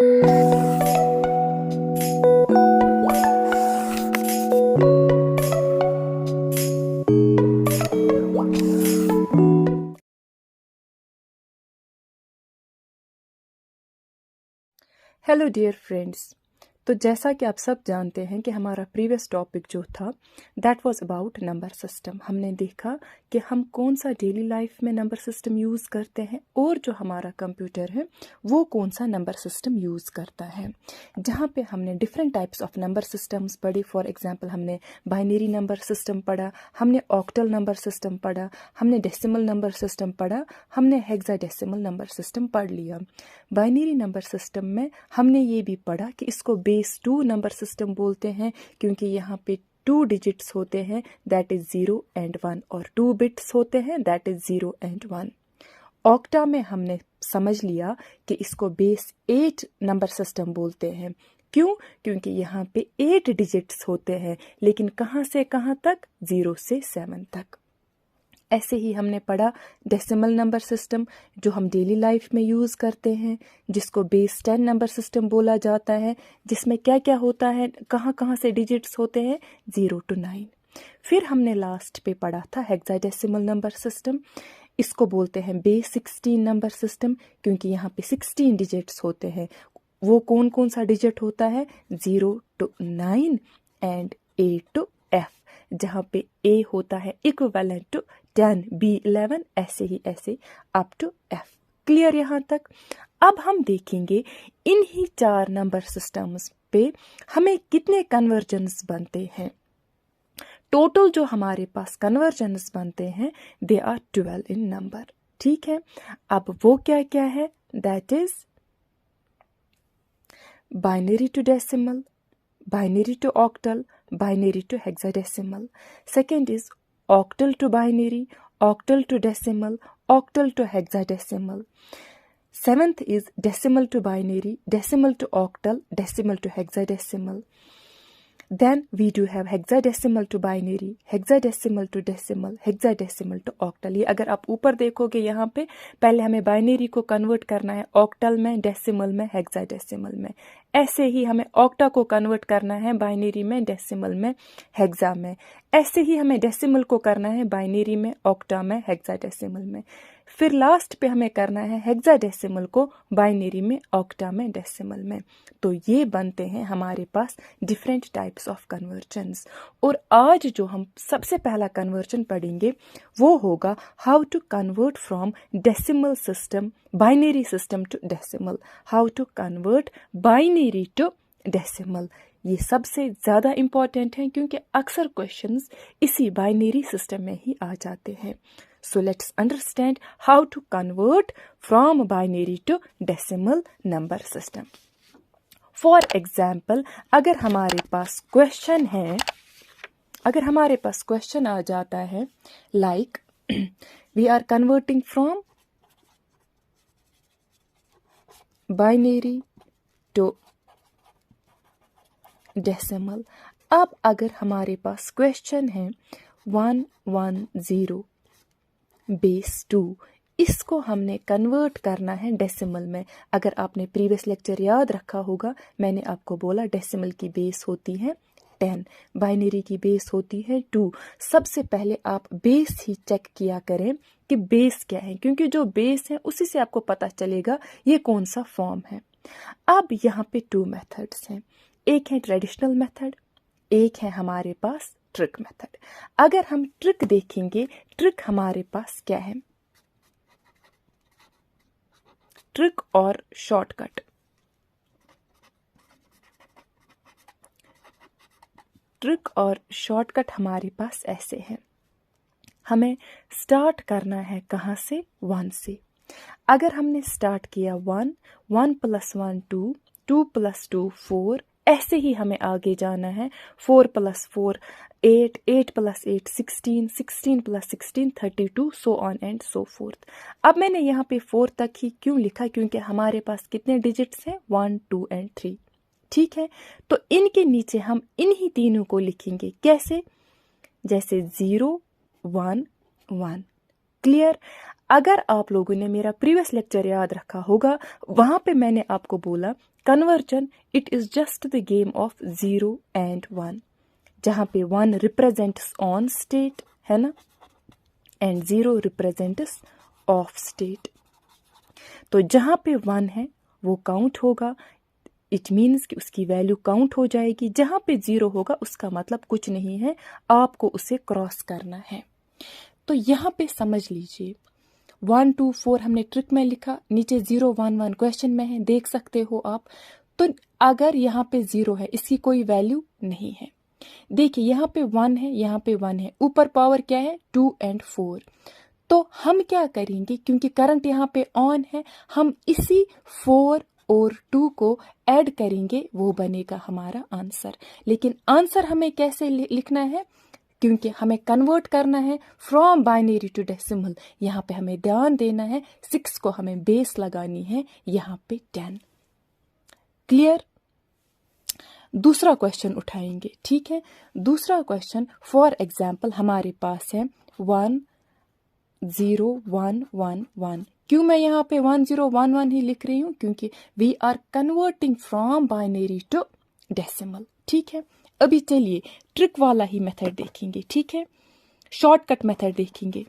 Hello dear friends. तो जैसा कि आप सब जानते हैं कि हमारा प्रीवियस टॉपिक जो था that was about number system. हमने देखा कि हम कौन सा डेली लाइफ में नंबर सिस्टम यूज़ करते हैं और जो हमारा कंप्यूटर है वो कौन सा नंबर सिस्टम यूज़ करता है। जहाँ पे हमने different types of number systems पढ़ी। फॉर एग्जांपल हमने बाइनरी नंबर सिस्टम पढ़ा, हमने ऑक्टल नंबर सिस्टम पढ़ा, हमने डेसिमल नंबर सिस्टम पढ़ा, हमने हेक्साडेसिमल नंबर सिस्टम पढ़ लिया। बाइनरी नंबर सिस्टम में हमने ये भी पढ़ा कि इसको बेस 2 नंबर सिस्टम बोलते हैं क्योंकि यहाँ पे 2 डिजिट्स होते हैं दैट इज 0 एंड 1 और 2 बिट्स होते हैं दैट इज 0 एंड 1। ऑक्टा में हमने समझ लिया कि इसको बेस 8 नंबर सिस्टम बोलते हैं। क्यों? क्योंकि यहाँ पे 8 डिजिट्स होते हैं, लेकिन कहाँ से कहाँ तक? 0 से 7 तक। ऐसे ही हमने पढ़ा डेसिमल नंबर सिस्टम जो हम डेली लाइफ में यूज़ करते हैं, जिसको बेस 10 नंबर सिस्टम बोला जाता है, जिसमें क्या क्या होता है, कहाँ कहाँ से डिजिट्स होते हैं? 0 to 9। फिर हमने लास्ट पे पढ़ा था हेक्साडेसिमल नंबर सिस्टम। इसको बोलते हैं बेस 16 नंबर सिस्टम क्योंकि यहाँ पे 16 डिजिट्स होते हैं। वो कौन कौन सा डिजिट होता है? 0 to 9 and A to F, जहाँ पे A होता है इक्विवेलेंट टू 10, B 11, ऐसे ही ऐसे अप टू F। क्लियर यहाँ तक? अब हम देखेंगे इन्हीं 4 नंबर सिस्टम्स पे हमें कितने कन्वर्जन्स बनते हैं। टोटल जो हमारे पास कन्वर्जन्स बनते हैं दे आर 12 इन नंबर। ठीक है, अब वो क्या क्या है? That is binary to decimal, binary to octal, binary to hexadecimal. Second is octal to binary, octal to decimal, octal to hexadecimal. Seventh is decimal to binary, decimal to octal, decimal to hexadecimal. Then we do have hexadecimal to binary, hexadecimal to decimal, hexadecimal to octal। ये अगर आप ऊपर देखोगे यहाँ पे पहले हमें binary को कन्वर्ट करना है ऑक्टल में, डेसिमल में, हेक्साडेसिमल में। ऐसे ही हमें ऑक्टा को कन्वर्ट करना है बाइनरी में, डेसिमल में, हेक्सा में। ऐसे ही हमें डेसिमल को करना है बाइनरी में, ऑक्टा में, हेक्साडेसिमल में। फिर लास्ट पे हमें करना है हेक्साडेसिमल को बाइनरी में, ऑक्टा में, डेसिमल में। तो ये बनते हैं हमारे पास डिफरेंट टाइप्स ऑफ कन्वर्जन्स। और आज जो हम सबसे पहला कन्वर्जन पढ़ेंगे वो होगा how to convert from decimal system, binary system to decimal. How to convert binary to decimal. ये सबसे ज़्यादा इम्पॉर्टेंट है क्योंकि अक्सर क्वेश्चंस इसी बाइनरी सिस्टम में ही आ जाते हैं। So let's understand how to convert from binary to decimal number system. For example, अगर हमारे पास क्वेश्चन है, अगर हमारे पास क्वेश्चन आ जाता है like we are converting from binary to decimal। अब अगर हमारे पास क्वेश्चन है 110 बेस 2, इसको हमने कन्वर्ट करना है डेसिमल में। अगर आपने प्रीवियस लेक्चर याद रखा होगा, मैंने आपको बोला डेसिमल की बेस होती है 10, बाइनरी की बेस होती है 2। सबसे पहले आप बेस ही चेक किया करें कि बेस क्या है, क्योंकि जो बेस है उसी से आपको पता चलेगा ये कौन सा फॉर्म है। अब यहाँ पे 2 मेथड्स हैं, एक है ट्रेडिशनल मेथड, एक है हमारे पास ट्रिक मेथड। अगर हम ट्रिक देखेंगे, ट्रिक हमारे पास क्या है? ट्रिक और शॉर्टकट। ट्रिक और शॉर्टकट हमारे पास ऐसे हैं। हमें स्टार्ट करना है कहाँ से? 1 से। अगर हमने स्टार्ट किया 1, 1 + 1 2, 2 + 2 4, ऐसे ही हमें आगे जाना है। 4 + 4 8, 8 + 8 16, 16 + 16 32, so on and so fourth. अब मैंने यहाँ पे 4 तक ही क्यों लिखा? क्योंकि हमारे पास कितने डिजिट्स हैं? 1 2 एंड 3। ठीक है, तो इनके नीचे हम इन्हीं तीनों को लिखेंगे। कैसे? जैसे 0 1 1। क्लियर? अगर आप लोगों ने मेरा प्रीवियस लेक्चर याद रखा होगा, वहां पे मैंने आपको बोला conversion it is just the game of 0 and 1, जहां पे 1 रिप्रेजेंट्स ऑन स्टेट है ना, एंड 0 रिप्रेजेंट्स ऑफ स्टेट। तो जहां पे 1 है वो काउंट होगा, इट मीन्स कि उसकी वैल्यू काउंट हो जाएगी। जहां पे 0 होगा उसका मतलब कुछ नहीं है, आपको उसे क्रॉस करना है। तो यहाँ पे समझ लीजिए 1 2 4 हमने ट्रिक में लिखा, नीचे 0 1 1 क्वेश्चन में है, देख सकते हो आप। तो अगर यहाँ पे 0 है, इसकी कोई वैल्यू नहीं है। देखिए यहाँ पे 1 है, यहाँ पे 1 है, ऊपर पावर क्या है 2 and 4। तो हम क्या करेंगे, क्योंकि करंट यहाँ पे ऑन है, हम इसी 4 और 2 को ऐड करेंगे, वो बनेगा हमारा आंसर। लेकिन आंसर हमें कैसे लिखना है, क्योंकि हमें कन्वर्ट करना है फ्रॉम बाइनरी टू डेसिमल। यहाँ पे हमें ध्यान देना है, 6 को हमें बेस लगानी है, यहाँ पे 10। क्लियर? दूसरा क्वेश्चन उठाएंगे, ठीक है। दूसरा क्वेश्चन फॉर एग्जाम्पल हमारे पास है 1 0 1 1 1। क्यों मैं यहाँ पे 1 0 1 1 ही लिख रही हूँ, क्योंकि we are converting from binary to decimal, ठीक है। अभी चलिए ट्रिक वाला ही मेथड देखेंगे, ठीक है, शॉर्टकट मेथड देखेंगे।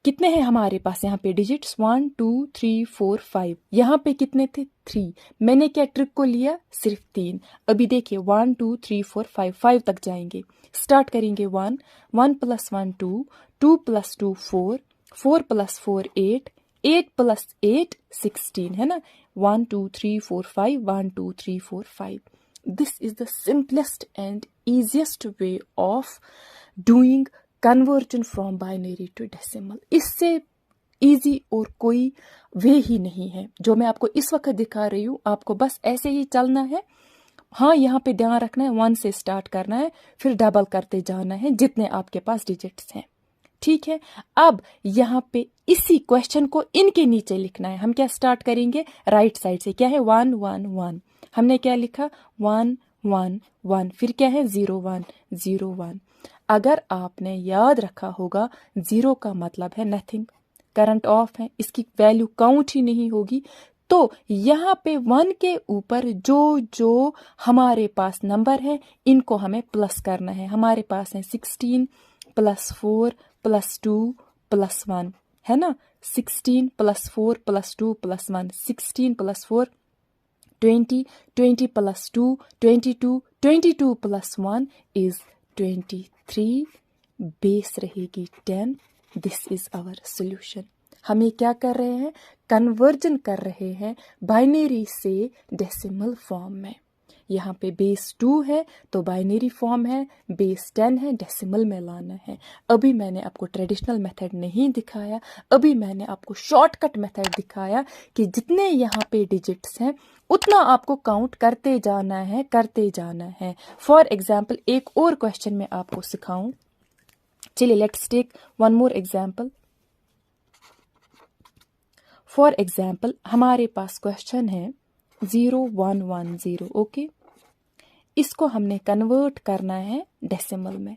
कितने हैं हमारे पास यहाँ पे डिजिट्स 1 2 3 4 5, यहाँ पे कितने थे 3, मैंने क्या ट्रिक को लिया सिर्फ 3। अभी देखिए 1 2 3 4 5, 5 तक जाएंगे, स्टार्ट करेंगे 1 1 + 1 2 2 + 2 4 4 + 4 8 8 + 8 16 है ना, 1 2 3 4 5 1 2 3 4 5। This is the simplest and easiest way of doing conversion from binary to decimal। इससे इजी और कोई वे ही नहीं है जो मैं आपको इस वक्त दिखा रही हूँ। आपको बस ऐसे ही चलना है। हाँ, यहाँ पे ध्यान रखना है 1 से स्टार्ट करना है, फिर डबल करते जाना है जितने आपके पास डिजिट्स हैं, ठीक है। अब यहाँ पे इसी क्वेश्चन को इनके नीचे लिखना है। हम क्या स्टार्ट करेंगे राइट साइड से, क्या है 1 1 1, हमने क्या लिखा 1 1 1, फिर क्या है 0 1 0 1। अगर आपने याद रखा होगा 0 का मतलब है नथिंग, करंट ऑफ है, इसकी वैल्यू काउंट ही नहीं होगी। तो यहाँ पे 1 के ऊपर जो जो हमारे पास नंबर है इनको हमें प्लस करना है। हमारे पास है 16 + 4 + 2 + 1 है ना, 16 + 4 + 2 + 1, 16 + 4 20 20 + 2 22 22 + 1 is 23, बेस रहेगी 10। This is our solution. हम ये क्या कर रहे हैं, कन्वर्जन कर रहे हैं बाइनरी से डेसिमल फॉर्म में। यहाँ पे बेस 2 है तो बाइनरी फॉर्म है, बेस 10 है, डेसिमल में लाना है। अभी मैंने आपको ट्रेडिशनल मेथड नहीं दिखाया, अभी मैंने आपको शॉर्टकट मेथड दिखाया कि जितने यहाँ पे डिजिट्स हैं उतना आपको काउंट करते जाना है, करते जाना है। फॉर एग्जाम्पल एक और क्वेश्चन मैं आपको सिखाऊं, चलिए let's take one more example. For example हमारे पास क्वेश्चन है 0 1 1 0, ओके। इसको हमने कन्वर्ट करना है डेसिमल में।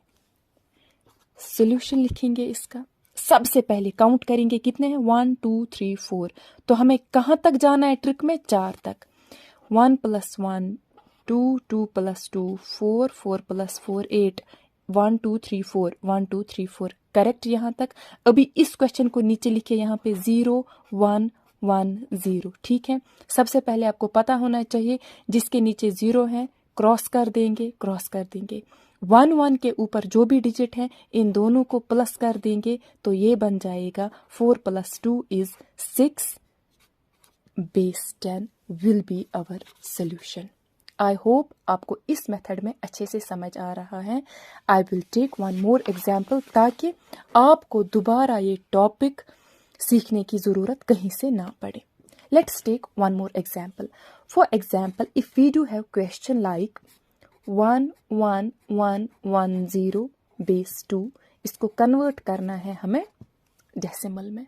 सॉल्यूशन लिखेंगे इसका, सबसे पहले काउंट करेंगे कितने हैं 1 2 3 4। तो हमें कहाँ तक जाना है ट्रिक में, 4 तक। 1 + 1 2 2 + 2 4 4 + 4 8 1 2 3 4 1 2 3 4, करेक्ट यहाँ तक। अभी इस क्वेश्चन को नीचे लिखे यहाँ पे 0 1 1 0, ठीक है। सबसे पहले आपको पता होना चाहिए जिसके नीचे 0 है क्रॉस कर देंगे, क्रॉस कर देंगे। 1 1 के ऊपर जो भी डिजिट है इन दोनों को प्लस कर देंगे तो ये बन जाएगा 4 + 2 is 6, base 10 will be our solution. I hope आपको इस मेथड में अच्छे से समझ आ रहा है। I will take one more example ताकि आपको दोबारा ये टॉपिक सीखने की ज़रूरत कहीं से ना पड़े। Let's take one more example. For example if we do have question like 1 1 1 1 0 base 2, इसको कन्वर्ट करना है हमें डेसिमल में।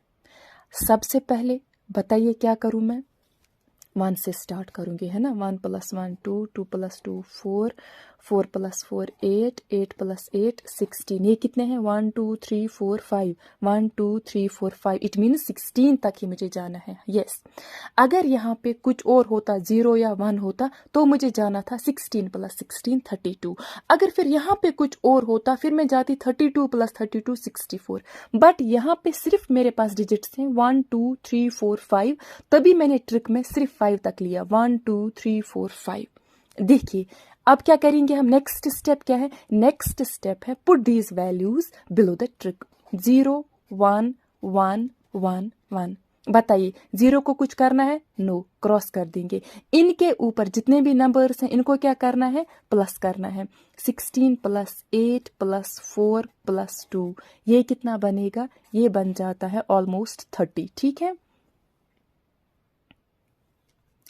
सबसे पहले बताइए क्या करूं मैं, 1 से स्टार्ट करूँगी, है ना। 1 + 1 2, 2 + 2 4, 4 + 4 8, 8 + 8 16। ये कितने हैं? 1 2 3 4 5, 1 2 3 4 5। इट मीन्स 16 तक ही मुझे जाना है। यस, अगर यहाँ पे कुछ और होता, 0 या 1 होता, तो मुझे जाना था 16 + 16 32। अगर फिर यहाँ पे कुछ और होता, फिर मैं जाती 32 + 32 64। बट यहाँ पे सिर्फ मेरे पास डिजिट्स हैं 1 2 3 4 5, तभी मैंने ट्रिक में सिर्फ 5 तक लिया। 1 2 3 4 5। देखिए अब क्या करेंगे हम, नेक्स्ट स्टेप क्या है? नेक्स्ट स्टेप है put these values below the trick. 0 1 1 1 1। बताइए 0 को कुछ करना है? नो, क्रॉस कर देंगे। इनके ऊपर जितने भी नंबर्स हैं इनको क्या करना है? प्लस करना है। 16 + 8 + 4 + 2, ये कितना बनेगा? ये बन जाता है ऑलमोस्ट 30। ठीक है,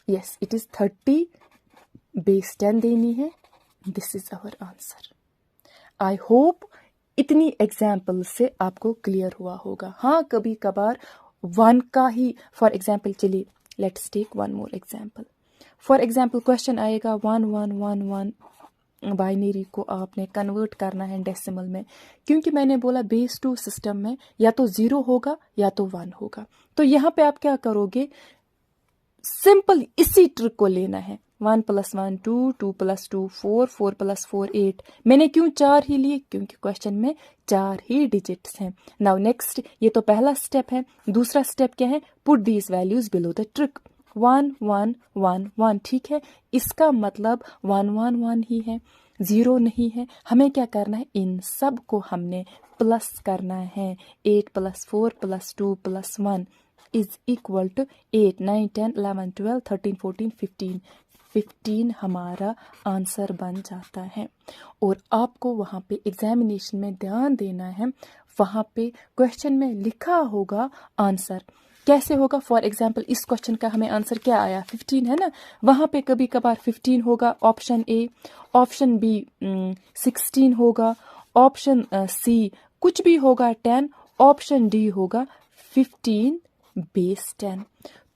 यस इट इज 30। बेस 10 देनी है। This is our answer. I hope इतनी एग्जाम्पल से आपको क्लियर हुआ होगा। हाँ, कभी कभार 1 का ही, फॉर एग्जाम्पल, चलिए let's take 1 more example. For example question आएगा 1 1 1 1, बाइनरी को आपने कन्वर्ट करना है डेसिमल में। क्योंकि मैंने बोला बेस 2 सिस्टम में या तो 0 होगा या तो 1 होगा। तो यहाँ पे आप क्या करोगे? सिंपल इसी ट्रिक को लेना है। 1 + 1 2, 2 + 2 4, 4 + 4 8। मैंने क्यों 4 ही लिए? क्योंकि क्वेश्चन में 4 ही डिजिट्स हैं। नाउ नेक्स्ट, ये तो पहला स्टेप है। दूसरा स्टेप क्या है? Put these values below the trick. 1 1 1 1। ठीक है, इसका मतलब 1 1 1 ही है, 0 नहीं है। हमें क्या करना है? इन सब को हमने प्लस करना है। 8 + 4 + 2 + 1 इज इक्वल टू 8 9 10 11 12 13 14 15। 15 हमारा आंसर बन जाता है। और आपको वहाँ पे एग्जामिनेशन में ध्यान देना है, वहाँ पे क्वेश्चन में लिखा होगा आंसर। कैसे होगा? फॉर एग्जाम्पल इस क्वेश्चन का हमें आंसर क्या आया? 15 है ना। वहाँ पे कभी कभार 15 होगा ऑप्शन ए, ऑप्शन बी 16 होगा, ऑप्शन सी कुछ भी होगा 10, ऑप्शन डी होगा 15 बेस 10।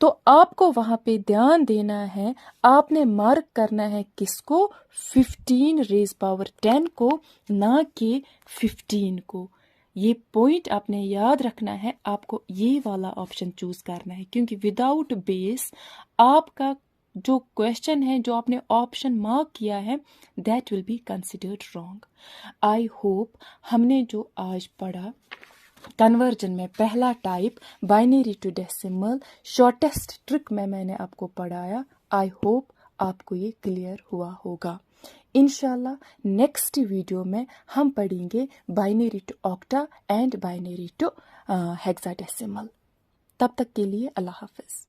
तो आपको वहां पे ध्यान देना है, आपने मार्क करना है किसको? 15 रेज पावर 10 को, ना कि 15 को। ये पॉइंट आपने याद रखना है। आपको ये वाला ऑप्शन चूज करना है, क्योंकि विदाउट बेस आपका जो क्वेश्चन है, जो आपने ऑप्शन मार्क किया है, that will be considered wrong. I hope हमने जो आज पढ़ा कन्वर्जन में पहला type binary to decimal shortest trick में मैंने आपको पढ़ाया। आई होप आपको ये क्लियर हुआ होगा। इंशाल्लाह नेक्स्ट वीडियो में हम पढ़ेंगे binary to octal and binary to hexadecimal. तब तक के लिए अल्लाह हाफिज।